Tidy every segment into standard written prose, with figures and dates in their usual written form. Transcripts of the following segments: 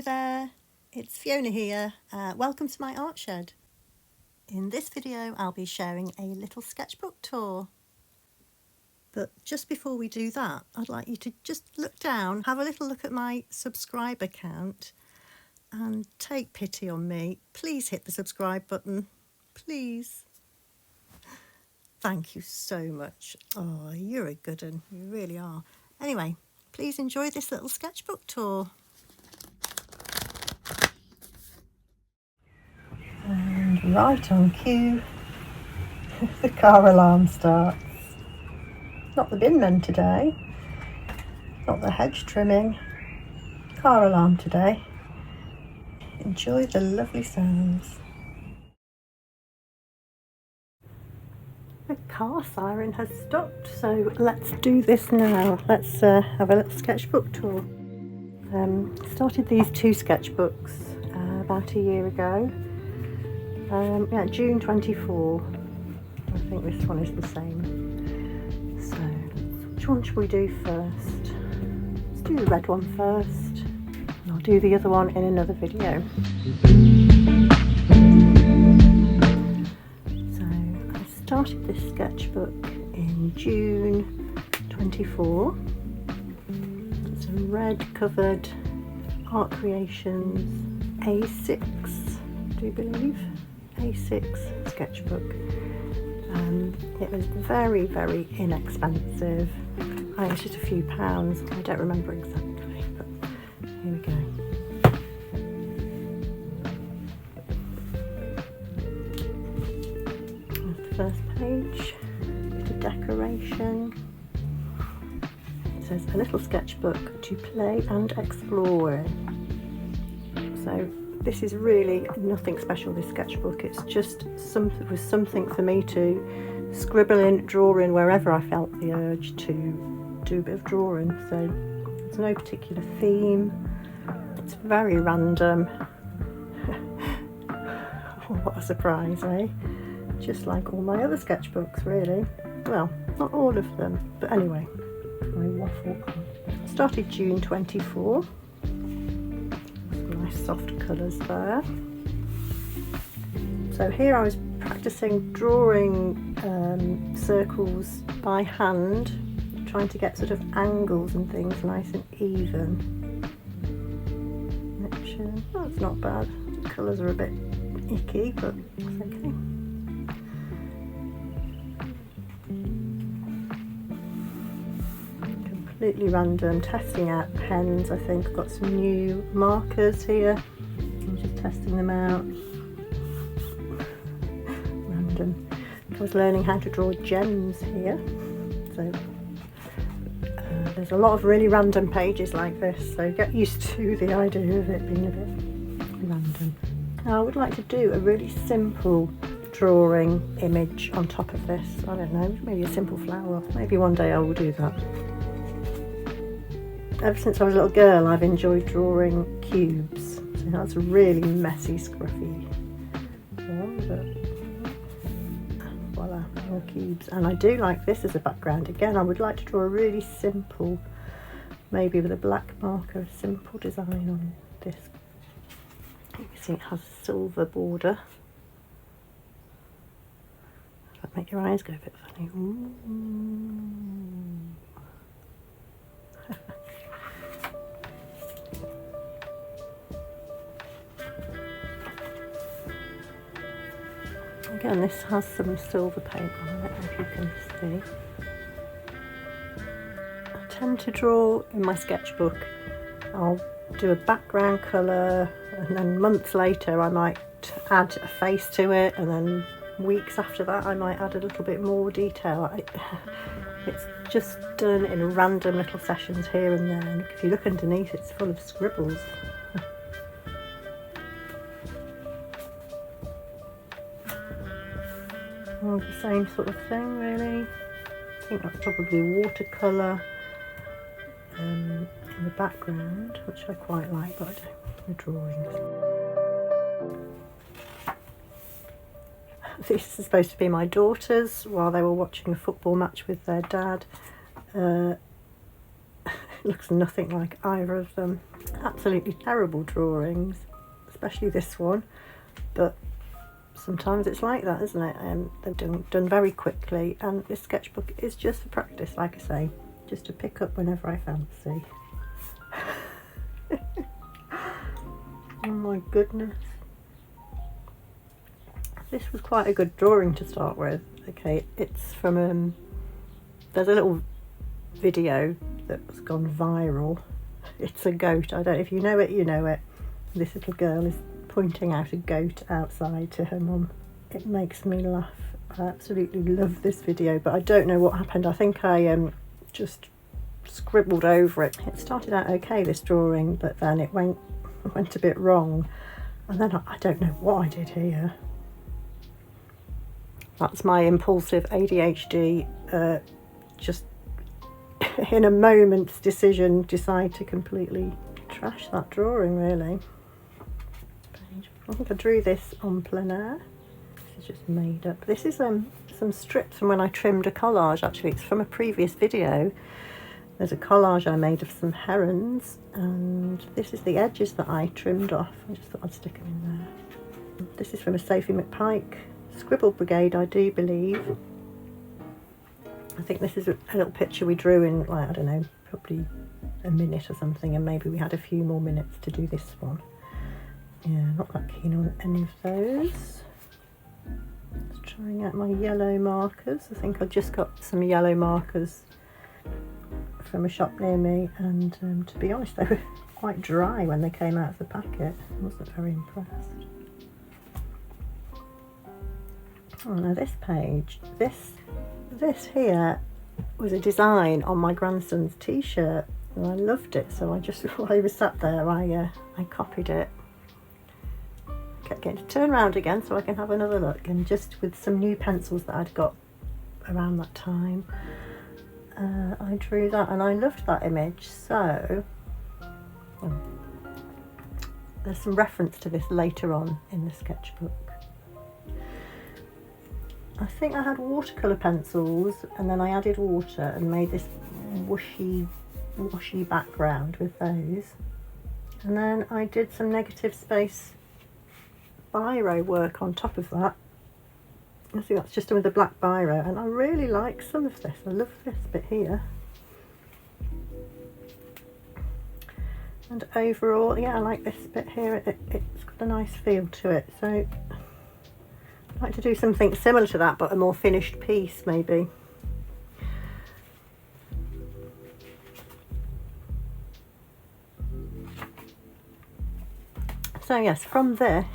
Hello there, it's Fiona here. Welcome to my art shed. In this video I'll be sharing a little sketchbook tour. But just before we do that, I'd like you to just look down, have a little look at my subscriber count and take pity on me. Please hit the subscribe button, please. Thank you so much. Oh, you're a good one, you really are. Anyway, please enjoy this little sketchbook tour. And right on cue, the car alarm starts. Not the bin men today, not the hedge trimming, car alarm today. Enjoy the lovely sounds. The car siren has stopped, so let's do this now. Let's have a little sketchbook tour. Started these two sketchbooks about a year ago. Yeah, June 24. I think this one is the same. So, which one should we do first? Let's do the red one first, and I'll do the other one in another video. So, I started this sketchbook in June 24. It's a red covered Art Creations A6, do you believe? A6 sketchbook. It was very, very inexpensive. I think it's just a few pounds. I don't remember exactly, but here we go. That's the first page. Bit of decoration. It says a little sketchbook to play and explore in. So this is really nothing special, this sketchbook. It's just something for me to scribble in, draw in wherever I felt the urge to do a bit of drawing. So there's no particular theme. It's very random. Oh, what a surprise, eh? Just like all my other sketchbooks, really. Well, not all of them, but anyway, I waffle on. Started June 24. Nice soft colours there. So here I was practicing drawing circles by hand, trying to get sort of angles and things nice and even. Which, that's not bad. The colours are a bit icky, but it's okay. Completely random, testing out pens. I think I've got some new markers here. I'm just testing them out. Random. I was learning how to draw gems here. So there's a lot of really random pages like this, so get used to the idea of it being a bit random. Now I would like to do a really simple drawing image on top of this. I don't know, maybe a simple flower. Maybe one day I will do that. Ever since I was a little girl, I've enjoyed drawing cubes. So that's a really messy, scruffy one, but voila, more cubes. And I do like this as a background. Again, I would like to draw a really simple, maybe with a black marker, a simple design on this. You can see it has a silver border. That make your eyes go a bit funny. Ooh. Again, this has some silver paint on it, if you can see. I tend to draw in my sketchbook. I'll do a background colour, and then months later I might add a face to it, and then weeks after that I might add a little bit more detail. It's just done in random little sessions here and there, and if you look underneath it's full of scribbles. Well, the same sort of thing, really. I think that's probably watercolour in the background, which I quite like, but I don't the drawings. This is supposed to be my daughters while they were watching a football match with their dad. looks nothing like either of them. Absolutely terrible drawings, especially this one, but sometimes it's like that, isn't it? They're done very quickly, and this sketchbook is just for practice, like I say, just to pick up whenever I fancy. Oh my goodness. This was quite a good drawing to start with. Okay, it's from, there's a little video that's gone viral. It's a goat. I don't know if you know it, you know it. This little girl is pointing out a goat outside to her mum. It makes me laugh. I absolutely love this video, but I don't know what happened. I think I just scribbled over it. It started out okay, this drawing, but then it went a bit wrong, and then I don't know what I did here. That's my impulsive ADHD just in a moment's decision decide to completely trash that drawing, really. I think I drew this on plein air. This is just made up. This is some strips from when I trimmed a collage, actually. It's from a previous video. There's a collage I made of some herons, and this is the edges that I trimmed off. I just thought I'd stick them in there. This is from a Sophie McPike Scribble Brigade, I do believe. I think this is a little picture we drew in, like, I don't know, probably a minute or something, and maybe we had a few more minutes to do this one. Yeah, not that keen on any of those. Just trying out my yellow markers. I think I just got some yellow markers from a shop near me, and to be honest, they were quite dry when they came out of the packet. I wasn't very impressed. Oh, now this page, this here was a design on my grandson's t-shirt, and I loved it, so I just, while he was sat there, I copied it. Kept getting to turn around again so I can have another look, and just with some new pencils that I'd got around that time, I drew that, and I loved that image. So there's some reference to this later on in the sketchbook. I think I had watercolour pencils, and then I added water and made this washy background with those. And then I did some negative space biro work on top of that. I think that's just done with a black biro, and I really like some of this. I love this bit here. And overall, yeah, I like this bit here. It's got a nice feel to it. So I'd like to do something similar to that, but a more finished piece, maybe. So yes, from this,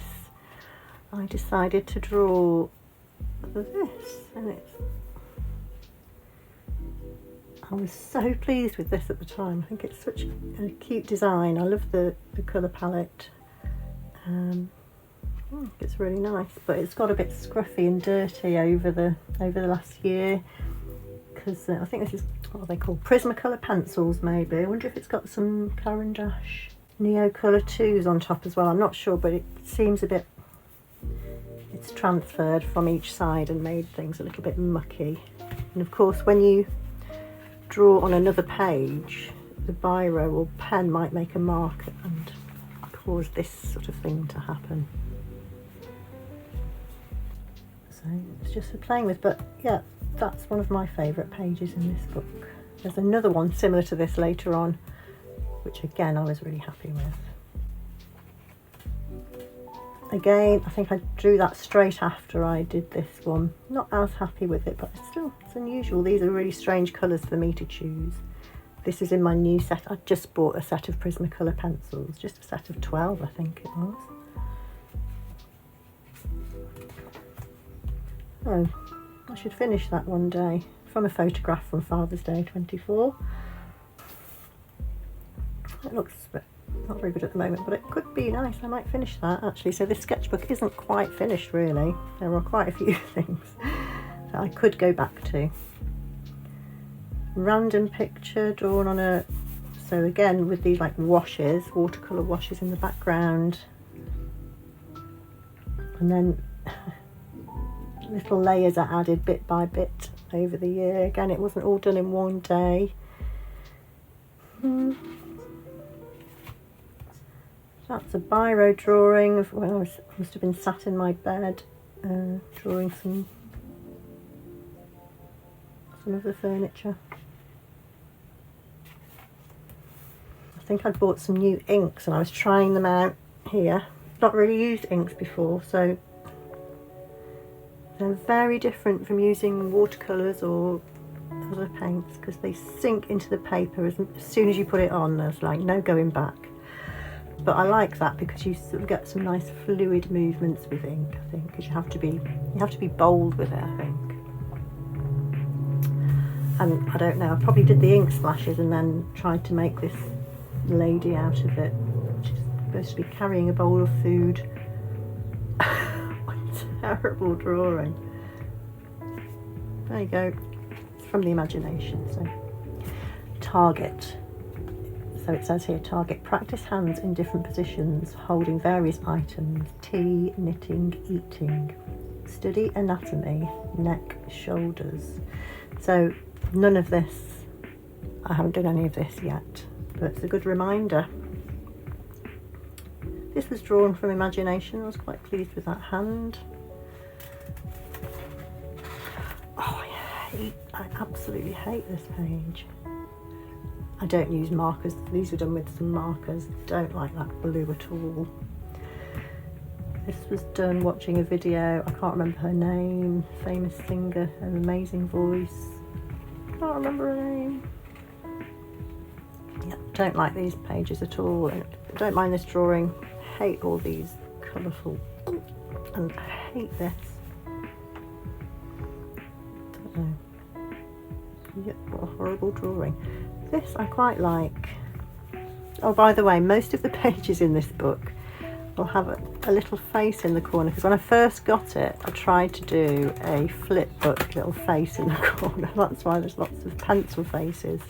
I decided to draw this, and I was so pleased with this at the time. I think it's such a cute design. I love the colour palette. It's really nice, but it's got a bit scruffy and dirty over the last year, because I think this is what are they called, Prismacolor pencils maybe. I wonder if it's got some Caran d'Ache Neo Colour 2s on top as well. I'm not sure, but it seems a bit, it's transferred from each side and made things a little bit mucky. And of course, when you draw on another page, the biro or pen might make a mark and cause this sort of thing to happen. So it's just for playing with, but yeah, that's one of my favourite pages in this book. There's another one similar to this later on, which again I was really happy with. Again, I think I drew that straight after I did this one. Not as happy with it, but it's unusual. These are really strange colours for me to choose. This is in my new set. I just bought a set of Prismacolor pencils, just a set of 12 I think it was. Oh, I should finish that one day. From a photograph from Father's Day 24. It looks not very good at the moment, but it could be nice. I might finish that actually. So this sketchbook isn't quite finished really. There are quite a few things that I could go back to. Random picture drawn on a, so again with these like washes, watercolour washes in the background, and then little layers are added bit by bit over the year. Again, it wasn't all done in one day. That's a biro drawing of when I must have been sat in my bed drawing some of the furniture. I think I'd bought some new inks and I was trying them out here. Not really used inks before, so they're very different from using watercolours or other paints because they sink into the paper as soon as you put it on. There's like no going back. But I like that because you sort of get some nice fluid movements with ink, I think, because you have to be bold with it, I think. And I don't know, I probably did the ink splashes and then tried to make this lady out of it. She's supposed to be carrying a bowl of food. What a terrible drawing. There you go. It's from the imagination. So, target. So it says here, target, practice hands in different positions, holding various items, tea, knitting, eating. Study anatomy, neck, shoulders. So none of this, I haven't done any of this yet, but it's a good reminder. This was drawn from imagination. I was quite pleased with that hand. Oh, I absolutely hate this page. I don't use markers. These were done with some markers. Don't like that blue at all. This was done watching a video. I can't remember her name. Famous singer, an amazing voice. Can't remember her name. Yeah, don't like these pages at all. Don't mind this drawing. Hate all these colourful, and hate this. Don't know. Yeah, what a horrible drawing. This I quite like. Oh, by the way, most of the pages in this book will have a little face in the corner, because when I first got it, I tried to do a flip book little face in the corner. That's why there's lots of pencil faces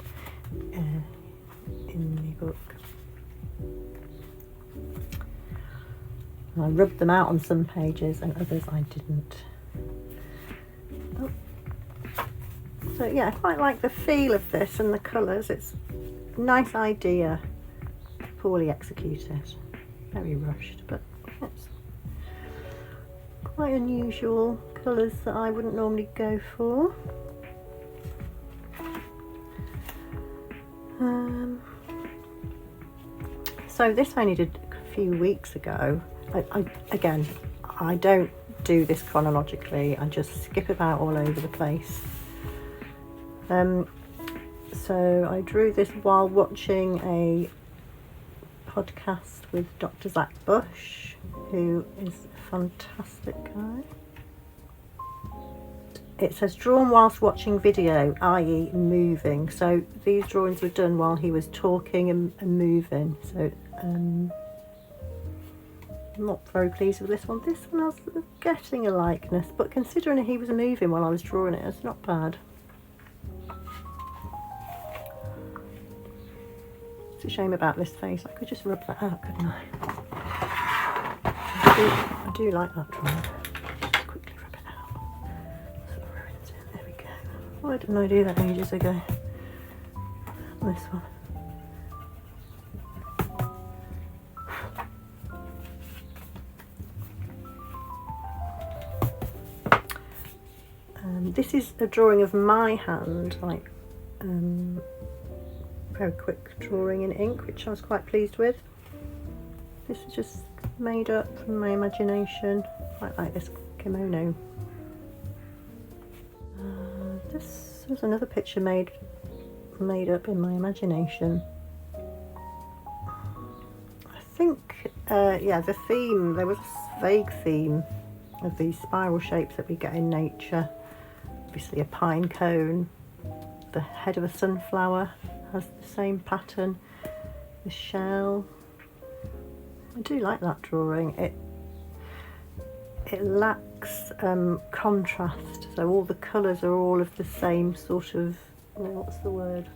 in the book. And I rubbed them out on some pages and others I didn't. Oh. So yeah, I quite like the feel of this and the colours. It's a nice idea, poorly executed, very rushed, but it's quite unusual colours that I wouldn't normally go for. So this I only did a few weeks ago. Again, I don't do this chronologically, I just skip about all over the place. So I drew this while watching a podcast with Dr. Zach Bush, who is a fantastic guy. It says drawn whilst watching video, i.e. moving. So these drawings were done while he was talking and moving. So I'm not very pleased with this one. This one I was getting a likeness, but considering he was moving while I was drawing it, it's not bad. It's a shame about this face. I could just rub that out, couldn't I? I do like that drawing. Just quickly rub it out. Sort of ruins it. There we go. Why didn't I do that ages ago? This one. This is a drawing of my hand, like very quick drawing in ink, which I was quite pleased with. This is just made up from my imagination. Quite like this kimono. This was another picture made up in my imagination. I think, yeah, the theme, there was a vague theme of these spiral shapes that we get in nature. Obviously a pine cone, the head of a sunflower has the same pattern, the shell. I do like that drawing. It lacks contrast, so all the colours are all of the same sort of, what's the word?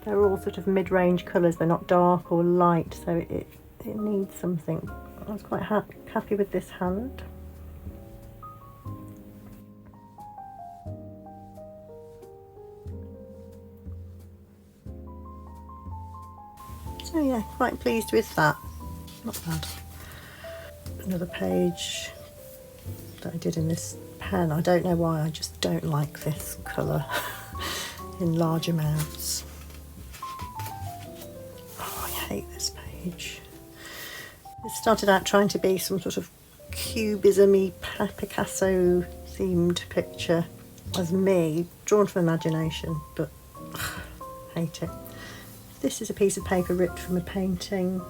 They're all sort of mid-range colours, they're not dark or light, so it needs something. I was quite happy with this hand. Oh yeah, quite pleased with that. Not bad. Another page that I did in this pen. I don't know why, I just don't like this colour in large amounts. Oh, I hate this page. It started out trying to be some sort of cubism-y Picasso themed picture as me, drawn from imagination, but hate it. This is a piece of paper ripped from a painting,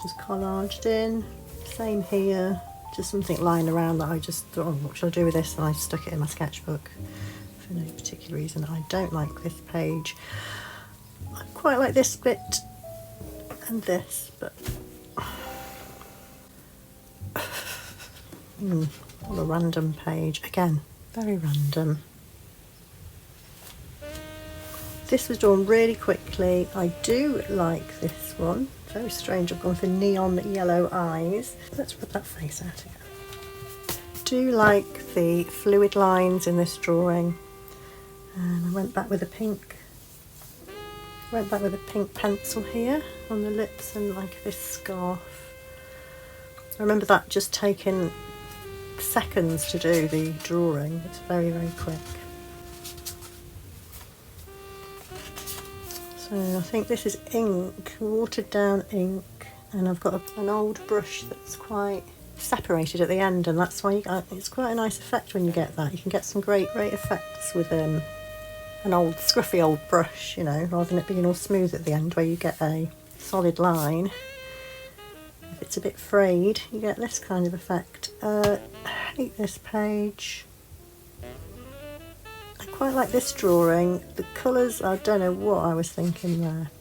just collaged in. Same here, just something lying around that I just thought, oh, what should I do with this? And I stuck it in my sketchbook for no particular reason. I don't like this page. I quite like this bit and this, but what a random page. Again, very random. This was drawn really quickly. I do like this one. Very strange, I've gone for neon yellow eyes. Let's rub that face out again. Do like the fluid lines in this drawing. And I went back with a pink pencil here on the lips and like this scarf. I remember that just taking seconds to do the drawing. It's very, very quick. So I think this is ink, watered down ink, and I've got an old brush that's quite separated at the end, and that's why it's quite a nice effect when you get that. You can get some great effects with an old scruffy old brush, you know, rather than it being all smooth at the end where you get a solid line. If it's a bit frayed, you get this kind of effect. I hate this page. I quite like this drawing. The colours, I don't know what I was thinking there.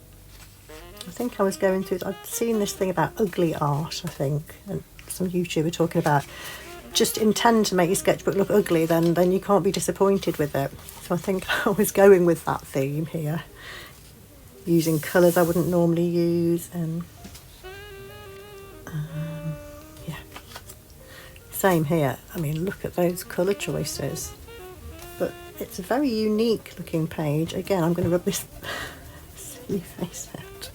I think I was going through, I'd seen this thing about ugly art, I think, and some YouTuber talking about just intend to make your sketchbook look ugly, then you can't be disappointed with it. So I think I was going with that theme here, using colours I wouldn't normally use, and yeah, same here. I mean, look at those colour choices. But it's a very unique looking page. Again, I'm going to rub this silly face out.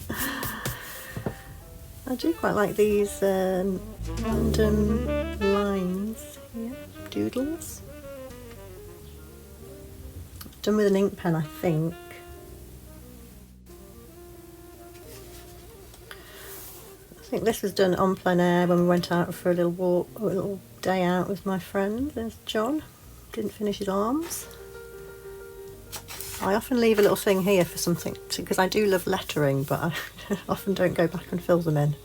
I do quite like these random lines here, doodles. Done with an ink pen, I think. I think this was done en plein air when we went out for a little walk, a little day out with my friend. There's John. Didn't finish his arms. I often leave a little thing here for something, because I do love lettering, but I often don't go back and fill them in.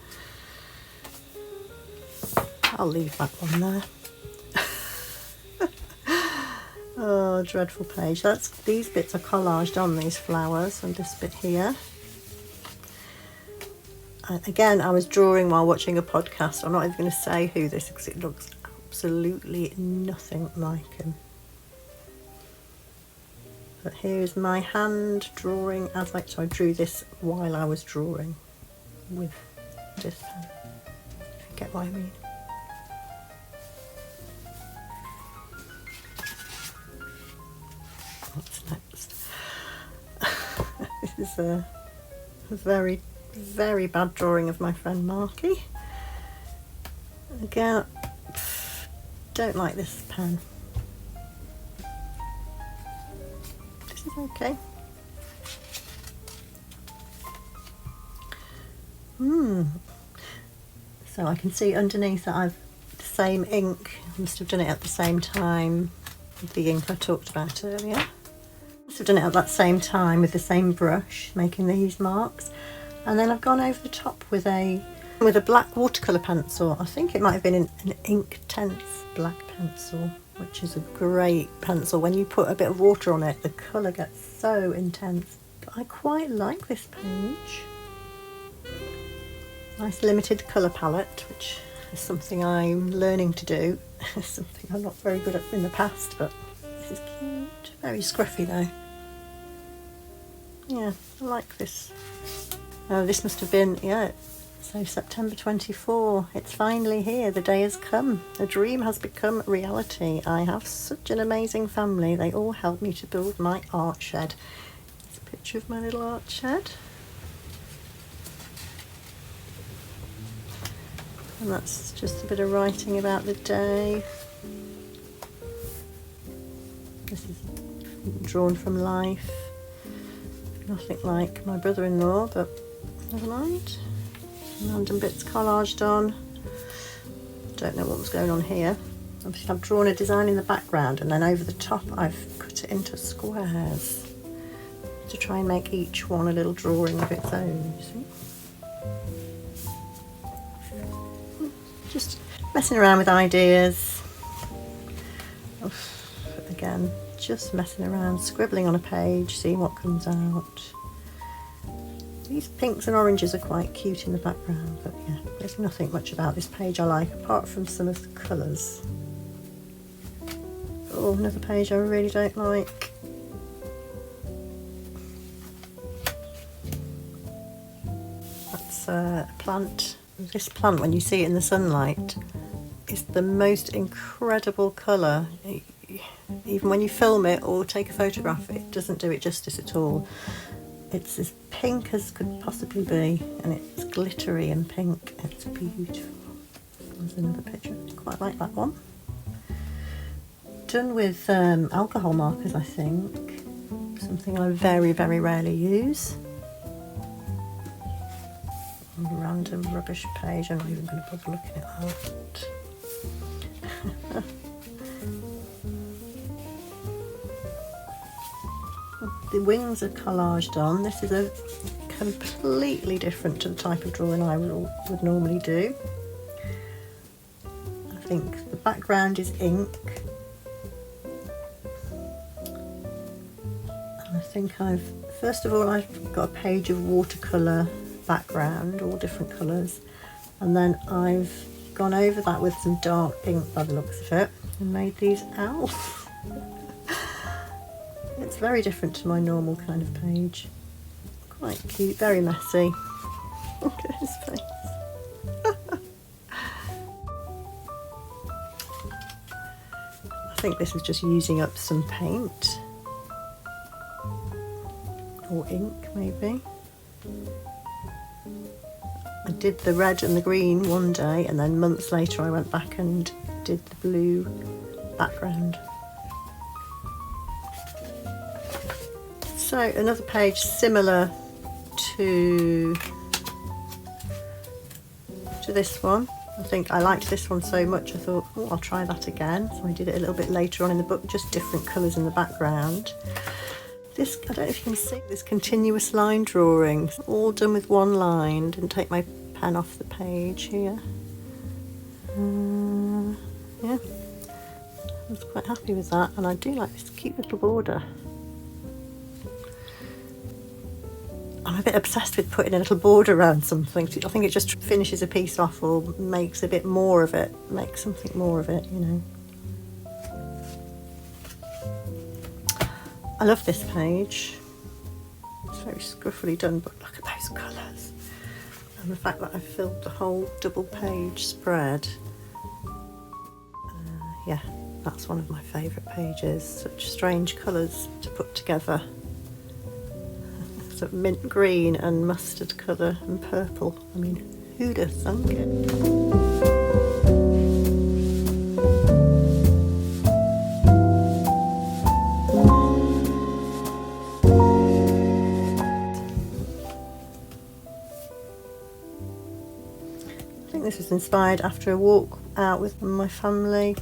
I'll leave that one there. Oh, dreadful page. These bits are collaged on these flowers, and this bit here. Again, I was drawing while watching a podcast. I'm not even going to say who this is because it looks absolutely nothing like him. But here's my hand drawing as so I drew this while I was drawing with this pen. If you get what I mean. What's next? This is a very, very bad drawing of my friend Marky. Again, don't like this pen. This is okay. So I can see underneath that I've the same ink. I must have done it at the same time with the ink I talked about earlier. Must have done it at that same time with the same brush, making these marks. And then I've gone over the top with a black watercolour pencil. I think it might have been an Inktense black pencil, which is a great pencil. When you put a bit of water on it, the colour gets so intense. But I quite like this page. Nice limited colour palette, which is something I'm learning to do. Something I'm not very good at in the past, but this is cute. Very scruffy though. Yeah, I like this. Oh, this must have been, yeah, so September 24. It's finally here. The day has come. A dream has become reality. I have such an amazing family. They all helped me to build my art shed. It's a picture of my little art shed. And that's just a bit of writing about the day. This is drawn from life. Nothing like my brother-in-law, but never mind. Random bits collaged on. Don't know what was going on here. Obviously I've drawn a design in the background, and then over the top I've cut it into squares to try and make each one a little drawing of its own, you see. Just messing around with ideas. Again, just messing around, scribbling on a page, seeing what comes out. These pinks and oranges are quite cute in the background, but yeah, there's nothing much about this page I like apart from some of the colours. Oh, another page I really don't like. That's a plant. This plant, when you see it in the sunlight, is the most incredible colour. Even when you film it or take a photograph, it doesn't do it justice at all. It's as pink as could possibly be, and it's glittery and pink. It's beautiful. There's another picture. I quite like that one. Done with alcohol markers, I think. Something I very, very rarely use. A random rubbish page. I'm not even going to bother looking at that. The wings are collaged on. This is a completely different to the type of drawing I would normally do. I think the background is ink. And I think first of all I've got a page of watercolour background, all different colours, and then I've gone over that with some dark ink by the looks of it and made these owls. It's very different to my normal kind of page. Quite cute, very messy. Look at his face. I think this is just using up some paint. Or ink, maybe. I did the red and the green one day, and then months later I went back and did the blue background. So another page similar to this one. I think I liked this one so much I thought, oh, I'll try that again. So I did it a little bit later on in the book, just different colours in the background. This, I don't know if you can see, this continuous line drawing, all done with one line. Didn't take my pen off the page here. Yeah, I was quite happy with that, and I do like this cute little border. I'm a bit obsessed with putting a little border around something. I think it just finishes a piece off or makes a bit more of it, makes something more of it, you know. I love this page. It's very scruffily done, but look at those colours. And the fact that I've filled the whole double page spread. Yeah, that's one of my favourite pages. Such strange colours to put together. Sort of mint green and mustard colour and purple. I mean, who'd have thunk it? I think this was inspired after a walk out with my family.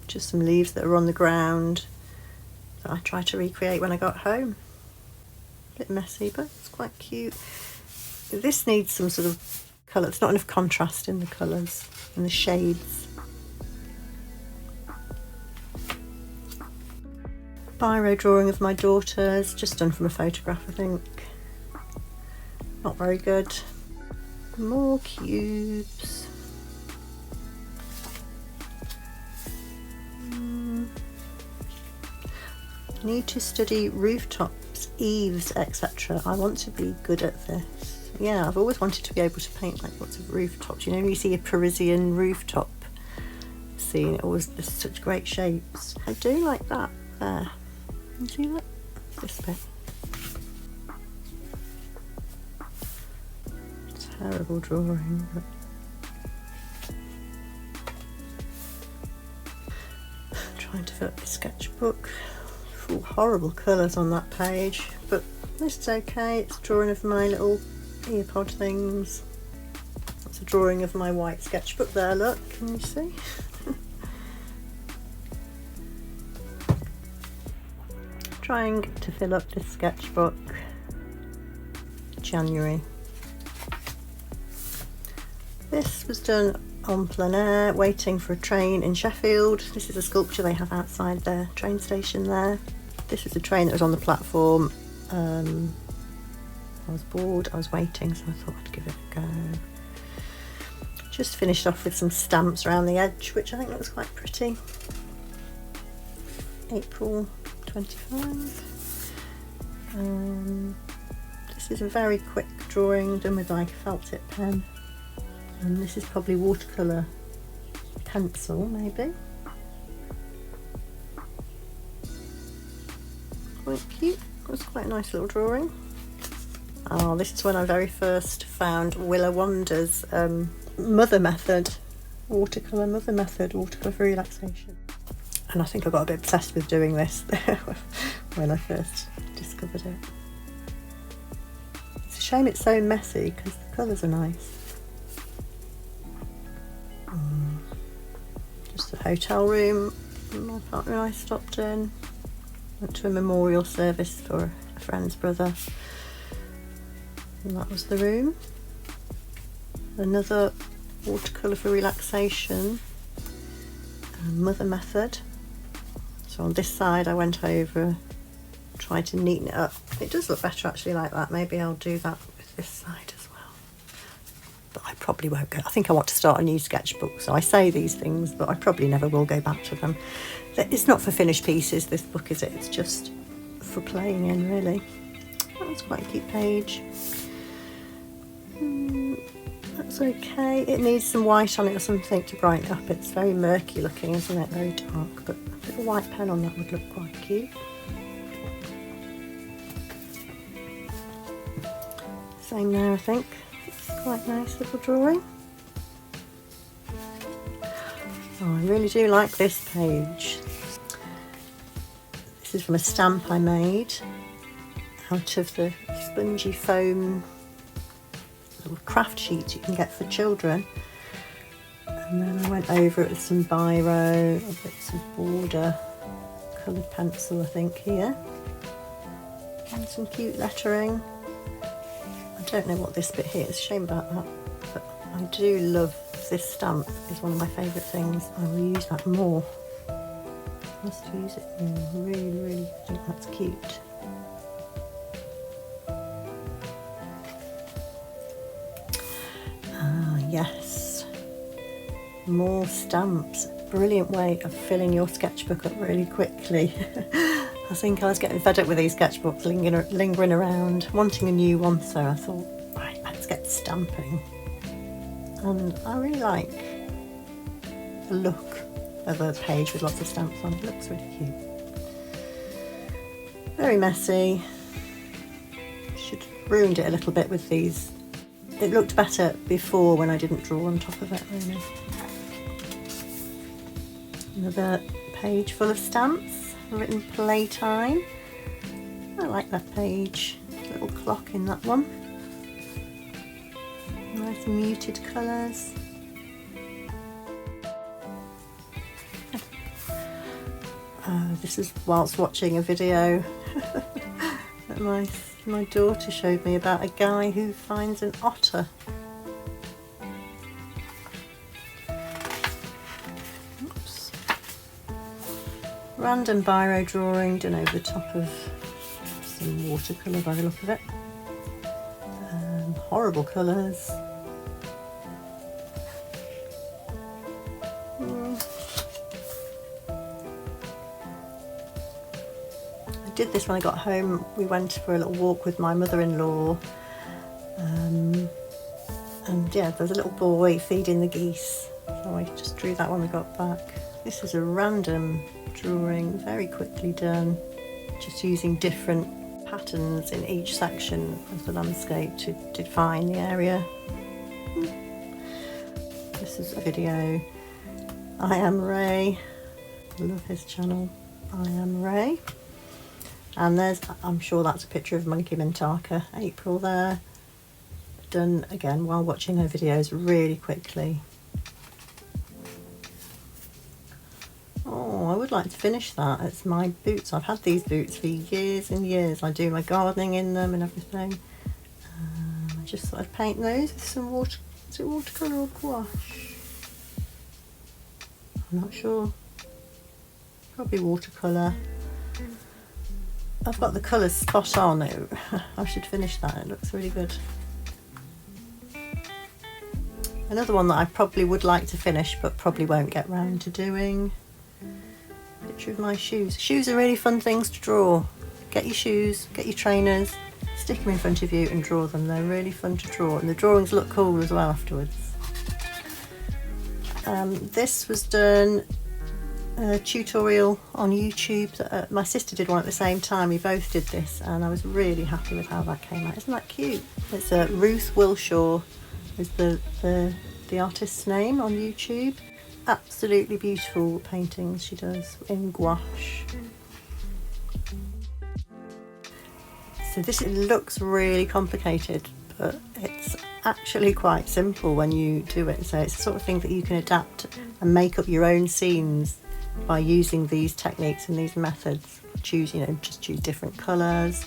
Just some leaves that are on the ground that I tried to recreate when I got home. A bit messy, but it's quite cute. This needs some sort of colour. There's not enough contrast in the colours and the shades. Biro drawing of my daughters, just done from a photograph, I think. Not very good. More cubes. Need to study rooftops, eaves, etc. I want to be good at this. Yeah, I've always wanted to be able to paint like lots of rooftops. You know, when you see a Parisian rooftop scene, it always, there's such great shapes. I do like that there. You see that? This bit. Terrible drawing. But Trying to fill up the sketchbook. Full horrible colours on that page, but this is okay. It's a drawing of my little earpod things. That's a drawing of my white sketchbook there, look, can you see? Trying to fill up this sketchbook. January. This was done on plein air, waiting for a train in Sheffield. This is a sculpture they have outside their train station there. This is a train that was on the platform. I was bored, I was waiting, so I thought I'd give it a go. Just finished off with some stamps around the edge, which I think looks quite pretty. April 25. This is a very quick drawing done with like a felt tip pen. And this is probably watercolour pencil, maybe. Quite cute. That's quite a nice little drawing. Oh, this is when I very first found Willa Wander's Mother Method, watercolour Mother Method, watercolour for relaxation. And I think I got a bit obsessed with doing this when I first discovered it. It's a shame it's so messy because the colours are nice. Just a hotel room my partner and I stopped in. Went to a memorial service for a friend's brother. And that was the room. Another watercolour for relaxation. Mother Method. So on this side I went over, tried to neaten it up. It does look better actually like that. Maybe I'll do that with this side as well. But I probably won't go. I think I want to start a new sketchbook. So I say these things, but I probably never will go back to them. It's not for finished pieces, this book, is it? It's just for playing in, really. That's quite a cute page. That's okay. It needs some white on it or something to brighten it up. It's very murky looking, isn't it? Very dark, but a little white pen on that would look quite cute. Same there, I think. It's quite a nice little drawing. Oh, I really do like this page. This is from a stamp I made out of the spongy foam little craft sheets you can get for children. And then I went over it with some biro, bits of border, coloured pencil I think here. And some cute lettering. I don't know what this bit here is, shame about that. But I do love this stamp, it's one of my favourite things. I will use that more. Must use it more, really think that's cute. Ah yes, more stamps. Brilliant way of filling your sketchbook up really quickly. I think I was getting fed up with these sketchbooks lingering around, wanting a new one, so I thought, right, let's get stamping. And I really like the look of a page with lots of stamps on. It looks really cute. Very messy. Should have ruined it a little bit with these. It looked better before when I didn't draw on top of it, really. Another page full of stamps, written playtime. I like that page. Little clock in that one. Nice muted colours. This is whilst watching a video that my daughter showed me about a guy who finds an otter. Oops. Random biro drawing done over the top of some watercolour by the look of it. Horrible colours. I did this when I got home. We went for a little walk with my mother-in-law, and yeah, there's a little boy feeding the geese, so I just drew that when we got back. This is a random drawing, very quickly done, just using different patterns in each section of the landscape to define the area. This is a video. I am Ray. I love his channel. I am Ray. And there's, I'm sure that's a picture of Monkey Mintaka, April there. Done again while watching her videos really quickly. Oh, I would like to finish that. It's my boots. I've had these boots for years and years. I do my gardening in them and everything. I just thought I'd paint those with some water. Is it watercolour or gouache? I'm not sure. Probably watercolour. I've got the colours spot on. I should finish that. It looks really good. Another one that I probably would like to finish but probably won't get round to doing. Picture of my shoes. Shoes are really fun things to draw. Get your shoes, get your trainers, stick them in front of you and draw them. They're really fun to draw and the drawings look cool as well afterwards. This was done a tutorial on YouTube. My sister did one at the same time. We both did this and I was really happy with how that came out. Isn't that cute? It's Ruth Wilshaw is the artist's name on YouTube. Absolutely beautiful paintings she does in gouache. So this looks really complicated, but it's actually quite simple when you do it. So it's the sort of thing that you can adapt and make up your own scenes by using these techniques and these methods. Choose, just choose different colours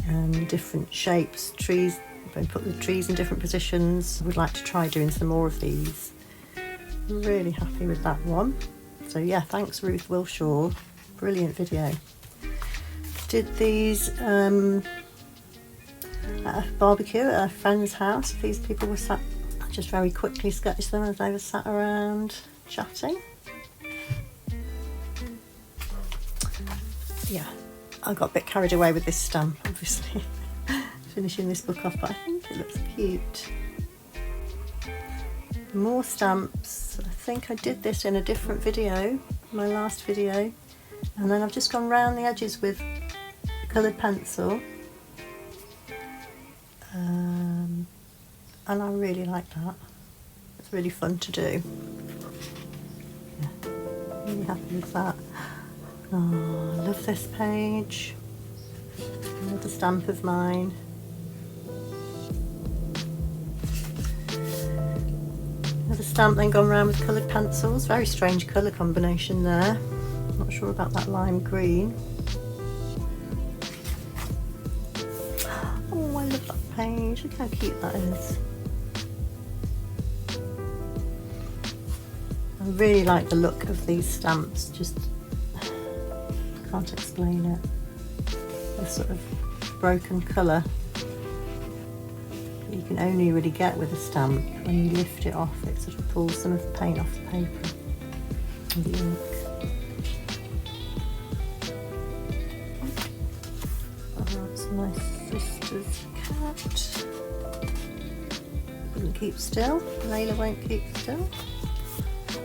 and different shapes, trees, and put the trees in different positions. I would like to try doing some more of these. I'm really happy with that one. So yeah, thanks Ruth Wilshaw. Brilliant video. Did these at a barbecue at a friend's house. These people were sat, I just very quickly sketched them as they were sat around chatting. Yeah, I got a bit carried away with this stamp, obviously. Finishing this book off, but I think it looks cute. More stamps. I think I did this in a different video, my last video, and then I've just gone round the edges with coloured pencil, and I really like that. It's really fun to do. Yeah, really happy with that. Oh, I love this page. Another stamp of mine. Another stamp then gone around with coloured pencils. Very strange colour combination there. Not sure about that lime green. Oh, I love that page. Look how cute that is. I really like the look of these stamps. Just can't explain it. This sort of broken colour you can only really get with a stamp. When you lift it off, it sort of pulls some of the paint off the paper and the ink. Oh, that's my sister's cat. Wouldn't keep still. Layla won't keep still.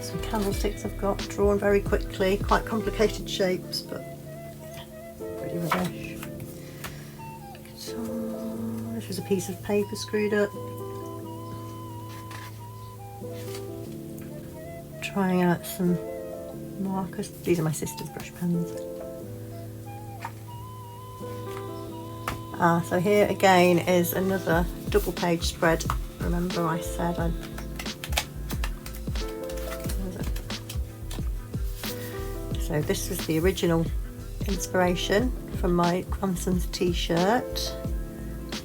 Some candlesticks I've got drawn very quickly. Quite complicated shapes, but pretty rubbish. This was a piece of paper screwed up. Trying out some markers. These are my sister's brush pens. So here again is another double page spread. Remember I said I'd... So this was the original inspiration from my grandson's t-shirt.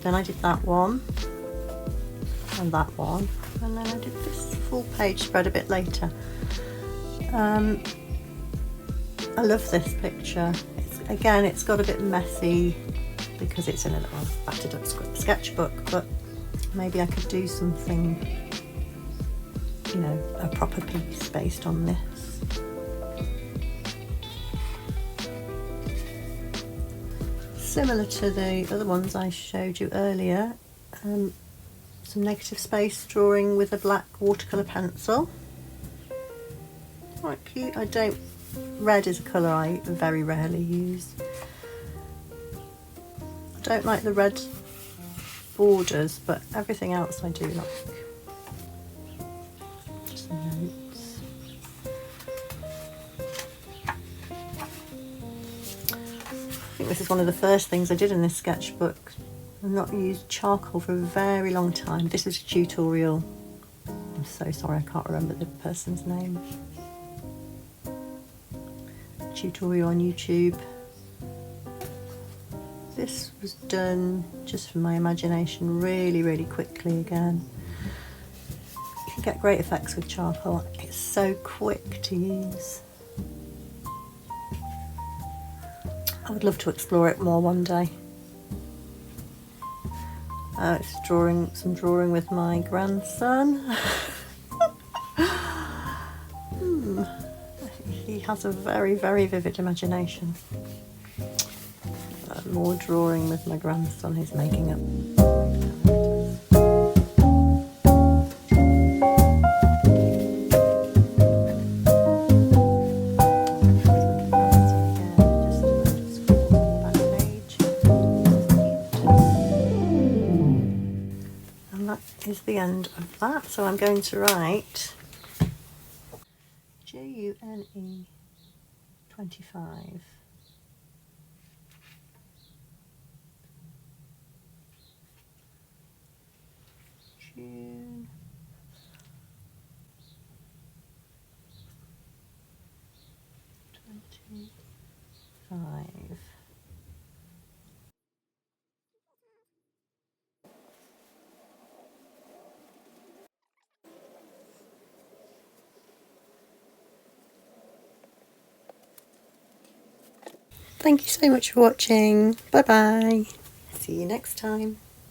Then I did that one and that one, and then I did this full page spread a bit later. I love this picture. It's got a bit messy because it's in a little battered up sketchbook, but maybe I could do something, a proper piece based on this. Similar to the other ones I showed you earlier, some negative space drawing with a black watercolour pencil. Quite cute. Red is a colour I very rarely use. I don't like the red borders, but everything else I do like. Just notes. think this is one of the first things I did in this sketchbook. I've not used charcoal for a very long time. This is a tutorial. I'm so sorry, I can't remember the person's name. Tutorial on YouTube. This was done just from my imagination, really quickly again. You can get great effects with charcoal. It's so quick to use. I would love to explore it more one day. It's some drawing with my grandson. He has a very vivid imagination. More drawing with my grandson who's making up. And that is the end of that. So I'm going to write June 25. June 25. Thank you so much for watching. Bye bye. See you next time.